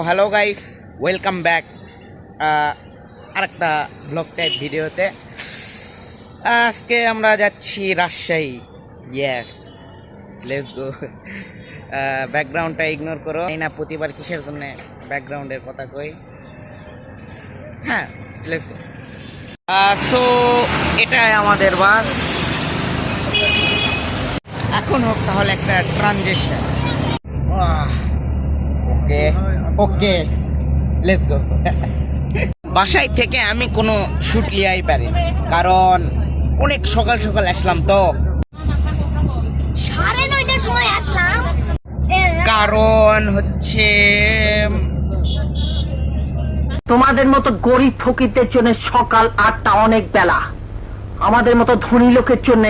Hello guys, welcome back আরেকটা blog type ভিডিওতে। আজকে আমরা যাচ্ছি রাজশাহী। Yes, let's go. ব্যাকগ্রাউন্ডটা ইগনোর করো, এই না প্রতিবার কিসের জন্য ব্যাকগ্রাউন্ডের কথা কই। হ্যাঁ, লেটস গো। সো এটাই আমাদের বাস। এখন হোক তাহলে একটা transition. Okay okay, let's go. বাসায় থেকে আমি কোনো শুট লিয়াই পারি, কারণ অনেক সকাল সকাল আসলাম তো। 9:30টার সময় আসলাম, কারণ হচ্ছে তোমাদের মতো গরিব ফকিরদের জন্য সকাল 8টা অনেক বেলা, আমাদের মতো ধনী লোকের জন্য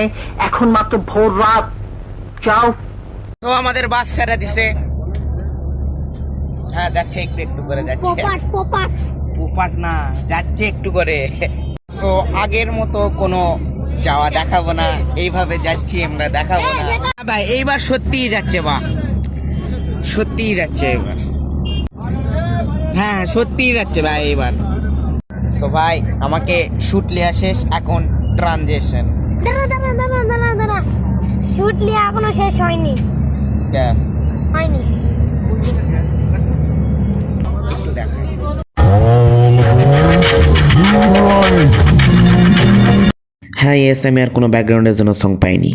এখন মাত্র ভোর রাত। যাও। তো আমাদের বাস ছেড়ে দিছে। হ্যাঁ, যাচ্ছে একটু একটু করে যাচ্ছে। পোপাট না, যাচ্ছে একটু করে। তো আগের মতো কোনো যাওয়া দেখাবো না, এইভাবে যাচ্ছি আমরা, দেখাবো না ভাই। এইবার সত্যিই যাচ্ছে, বা সত্যিই যাচ্ছে এবার। হ্যাঁ, সত্যিই যাচ্ছে ভাই এবার। সো ভাই, আমাকে শুট লিয়া শেষ, এখন ট্রানজিশন। দাঁড়া, শুট লিয়া এখনো শেষ হয়নি। হয়নি। একটু দেখ। হ্যাঁ, ইয়েস, আমি আর কোনো ব্যাকগ্রাউন্ডের জন্য সং পাইনি।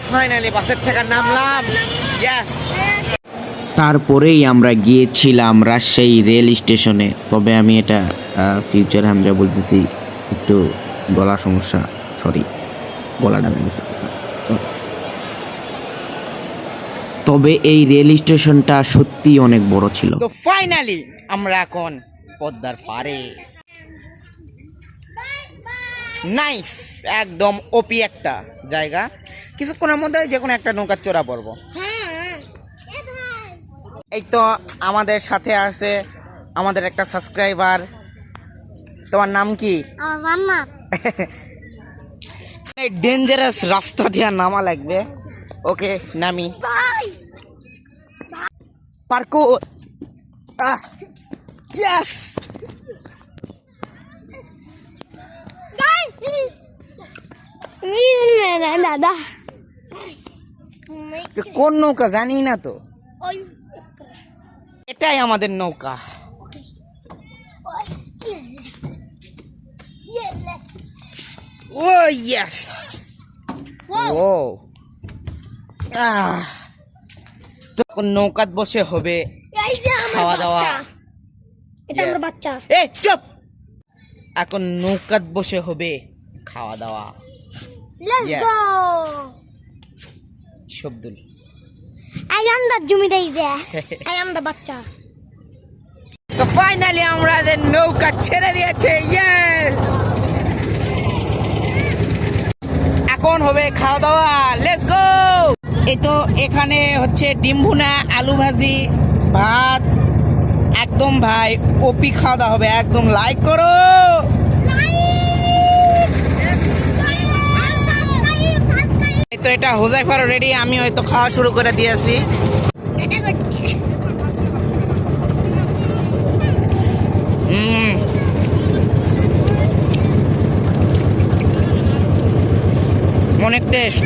ফাইনালি বাসের থেকে নামলাম। ইয়েস। তারপরেই আমরা গিয়েছিলাম রাজশাহী রেল স্টেশনে। তবে আমি এটা ফিউচার হামজা বলতেছি, একটু গলার সমস্যা, সরি, গলাটা ভেঙে গেছে। তবে এই রেল স্টেশনটা সত্যি অনেক বড় ছিল। তো ফাইনালি আমরা এখন পদ্মার পারে। নাইস, একদম ওপি একটা জায়গা। কিছুক্ষণের মধ্যে যে কোনো একটা নৌকার চড়া পড়বো। এই তো আমাদের সাথে আছে আমাদের একটা সাবস্ক্রাইবার। তোমার নাম কি? এই ডেঞ্জারাস রাস্তা দিয়ে নামা লাগবে। ওকে, নামি। পার্কো। ইয়েস। দাদা, কোন নৌকা জানি না তো। এটাই আমাদের নৌকা। ও ইয়েস, ও তখন নৌকাত বসে হবে খাওয়া দাওয়া। এটা আমার বাচ্চা। এই চুপ, এখন নৌকাত বসে হবে খাওয়া দাওয়া। Let's Yes. গো। শব্দুল, I am the zamindar. I am the বাচ্চা। তো ফাইনালি আমাদের নৌকা ছেড়ে দিয়েছে। ইয়েস, এখন হবে খাওয়া দাওয়া। Let's go. এই তো এখানে হচ্ছে ডিম ভুনা, আলু ভাজি, ভাত, একদম ভাই ওপি খাওয়া দাওয়া হবে। একদম লাইক করো। এই তো এটা হোজাইফার রেডি, আমি হয়তো খাওয়া শুরু করে দিয়েছি। অনেক টেস্ট।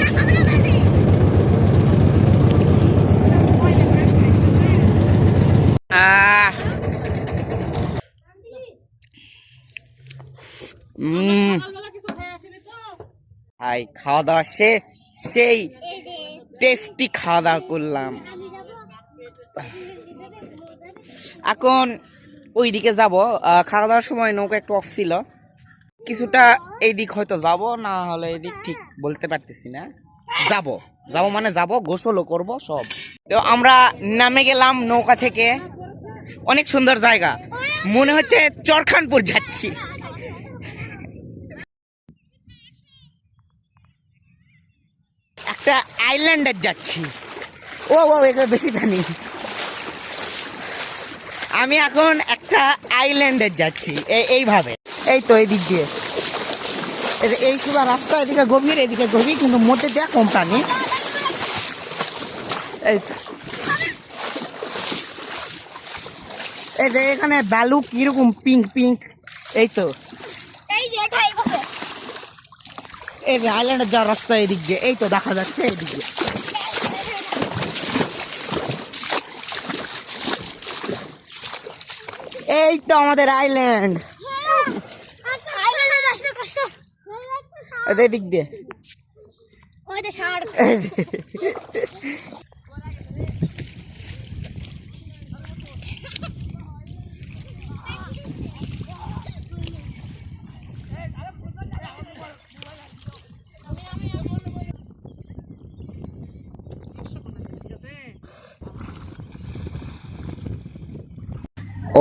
ভাই খাওয়া দাওয়া শেষ, সেই টেস্টি খাওয়া দাওয়া করলাম। এখন ওইদিকে যাব, খাওয়া দাওয়ার সময় নৌকা একটু অফ ছিল, কিছুটা এইদিক হয়তো যাব, না হলে এদিক ঠিক বলতে পারতেছি না। যাব মানে যাব, গোসলও করব সব। তো আমরা নামে গেলাম নৌকা থেকে, অনেক সুন্দর জায়গা, মনে হচ্ছে চরখানপুর যাচ্ছি। একটা আইল্যান্ডে যাচ্ছি। ও এখানে বেশি পানি। আমি এখন একটা আইল্যান্ডে যাচ্ছি এইভাবে, এই তো এইদিক দিয়ে, এই সুদা রাস্তা, এদিকে গভীর এদিকে গভীর, কিন্তু মধ্যে দেয়া কম পানি। এই যে এখানে বালু কিরকম পিঙ্ক পিঙ্ক, এই তো এই যে আইল্যান্ডের যাওয়ার রাস্তা এদিক দিয়ে, এই তো দেখা যাচ্ছে এদিক দিয়ে। এই তো আমাদের আইল্যান্ড, এদিক দিয়ে।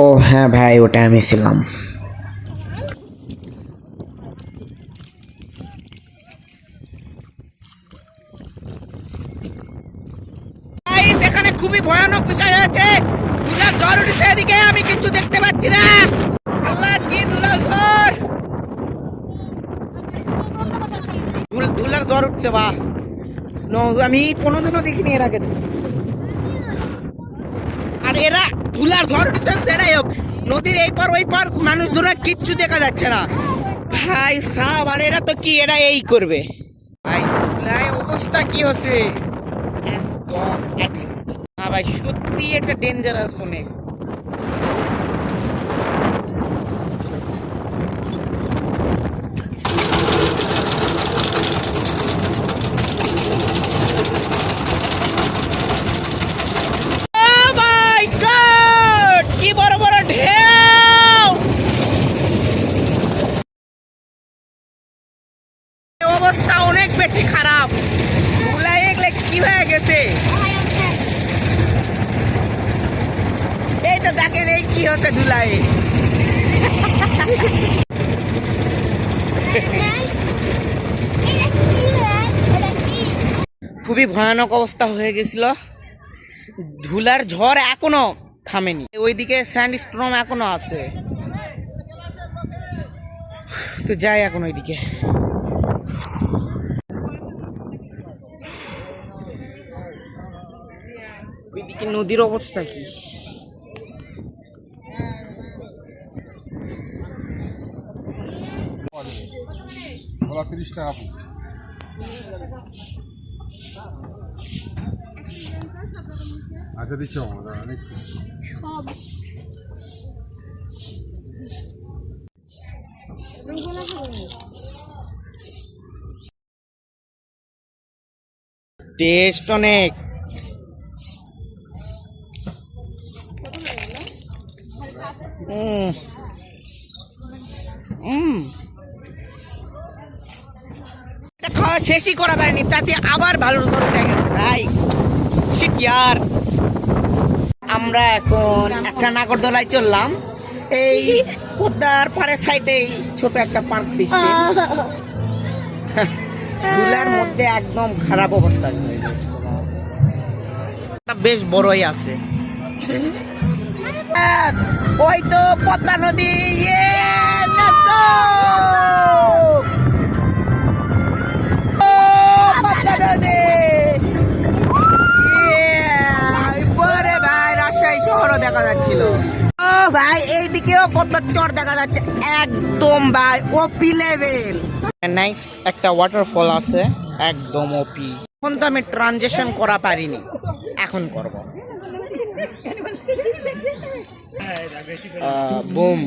ও হ্যাঁ ভাই, ওটা আমি ছিলাম। এখানে খুবই ভয়ানক বিষয় হয়েছে, ধুলার ঝড় উঠেছে এদিকে, আমি কিছু দেখতে পাচ্ছি না। আল্লাহ, কি ধুলার ঝড়, ধুলার ঝড় উঠছে। বা আমি কোনোদিনও দেখিনি এর আগে। আর এরা ধুলার ঝড় উঠেছে, সেটাই হোক, নদীর এই পার ওই পার মানুষজনের কিচ্ছু দেখা যাচ্ছে না ভাই সাহেব। আর এরা তো কি, এরা এই করবে ভাই, ধুলায় অবস্থা কি হচ্ছে একদম। না ভাই, সত্যি এটা ডেঞ্জারাস অনেক। কি বড় বড় ঢেউ, অবস্থা অনেক বেশি খারাপ। ধুলায় এগুলো কি হয়ে গেছে, এই তো দেখেন এই কি হচ্ছে ধুলায়। খুবই ভয়ানক অবস্থা হয়ে গেছিল, ধুলার ঝড় এখনো থামেনি, ওইদিকে স্যান্ড স্টর্ম এখনো আছে। তো যাই এখন ওইদিকে। ওইদিকে নদীর অবস্থা কি, ওরা 30 টাকা ফুট। আচ্ছা দিচ্ছি আমাদের অনেক টেস্ট অনেক। এটা খাওয়া শেষই করা পারেনি, তাতে আবার ভালো জ্বর উঠে গেছে ভাই। শিট ইয়ার। আমরা এখন একটা নাগরদোলায় চললাম, এই পদ্মার পাড়ের সাইডেই ছোট একটা পার্ক সিস্টেম। ধুলার মধ্যে একদম খারাপ অবস্থা, বেশ বড়ই আছে। ওই তো পদ্মা নদী, পদ্মা নদী। পরে ভাই রাজশাহী শহরও দেখা যাচ্ছিল। ও ভাই এইদিকেও পদ্মার চর দেখা যাচ্ছে একদম ভাই, ওপি লেভেল। নাইস একটা ওয়াটারফল আছে। একদম ওপি। এখন তো আমি ট্রানজেকশন করা পারিনি, এখন করব। বুম।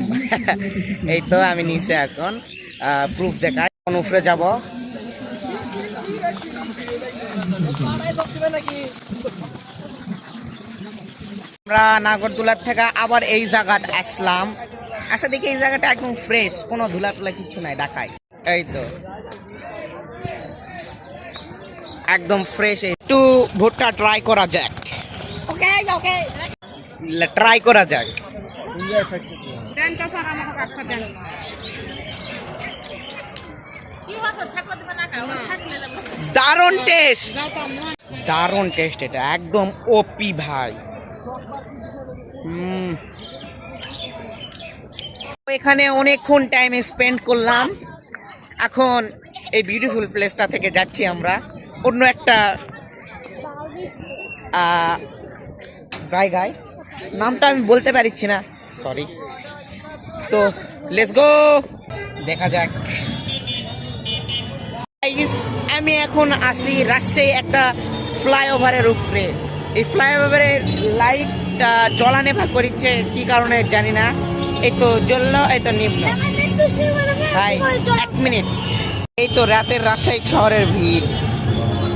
এই তো আমি নিচে এখন প্রুফ দেখাই, এখন উপরে যাব। আমরা নাগরদোলার থেকে আবার এই জায়গাতে আসলাম, আসা দেখি এই জায়গাটা একদম ফ্রেশ, কোনো ধুলা টুলা কিছু নাই ঢাকায়। এই তো একদম ফ্রেশ। একটু ভুট্টা ট্রাই করা যাক, ট্রাই করা যাক। দারুণ টেস্ট, দারুণ টেস্ট, এটা একদম ওপি ভাই। এখানে অনেকক্ষণ টাইম স্পেন্ড করলাম, এখন এই বিউটিফুল প্লেসটা থেকে যাচ্ছি আমরা অন্য একটা জায়গায়, নামটা আমি বলতে পারছি না, সরি। তো লেটস গো, দেখা যাক। আমি এখন আসি রাজশাহী একটা ফ্লাইওভারের উপরে। এই ফ্লাইওভারের লাইটটা জ্বলানেভা করছে, কি কারণে জানি না। এই তো জ্বললো, এই তো নিম্ন। ভাই 1 মিনিট। এই তো রাতের রাজশাহী শহরের ভিড়,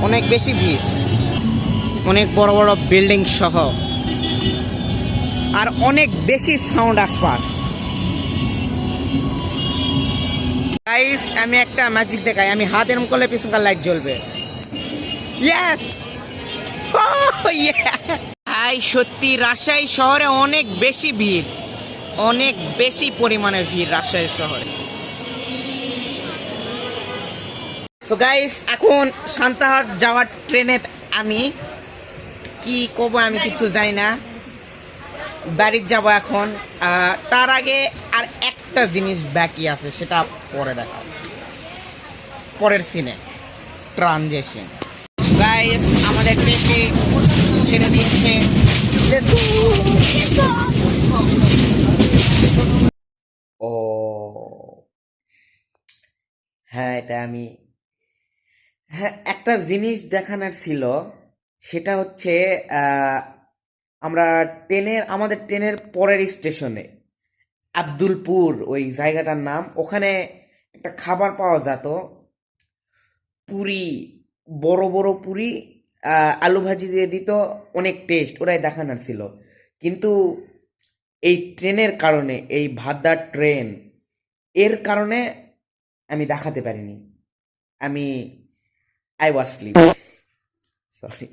অনেক বেশি ভিড়, অনেক বড় বড় বিল্ডিং সহ, আর অনেক বেশি সাউন্ড আশপাশ। গাইস আমি একটা ম্যাজিক দেখাই, আমি হাত এরম করলে পিছনকার লাইট জ্বলবে। ইয়েস, ভাই সত্যি রাজশাহী শহরে অনেক বেশি ভিড়, অনেক বেশি পরিমাণে ভিড় রাজশাহী শহরে। সো গাইস এখন সান্তাহার যাওয়ার ট্রেনে আমি কি করবো আমি কিছু জানি না, বাড়ির যাব এখন। তার আগে আর একটা জিনিস বাকি আছে, সেটা পরে দেখা, পরের সিনে ট্রানজেকশন। গাইস আমাদের ট্রেনটি ছেড়ে দিয়েছে, ও হ্যাঁ এটা আমি, হ্যাঁ একটা জিনিস দেখানোর ছিল, সেটা হচ্ছে আমরা আমাদের ট্রেনের পরের স্টেশনে আব্দুলপুর ওই জায়গাটার নাম, ওখানে একটা খাবার পাওয়া যেত, পুরি, বড় বড় পুরি, আলু ভাজি দিয়ে দিত, অনেক টেস্ট, ওরাই দেখানোর ছিল। কিন্তু এই ট্রেনের কারণে, এই ভাদার ট্রেন এর কারণে আমি দেখাতে পারিনি, আমি আই ওয়াজ স্লিপ, সরি।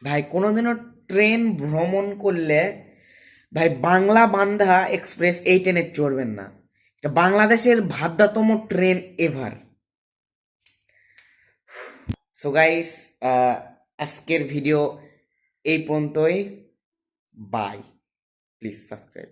ভাই কোনোদিনও ট্রেন ভ্রমণ করলে ভাই বাংলা বান্ধা এক্সপ্রেস এই ট্রেনে চড়বেন না, এটা বাংলাদেশের ভাদ্যতম ট্রেন এভার। সো গাইস আজকের ভিডিও এই পর্যন্তই, বাই, প্লিজ সাবস্ক্রাইব।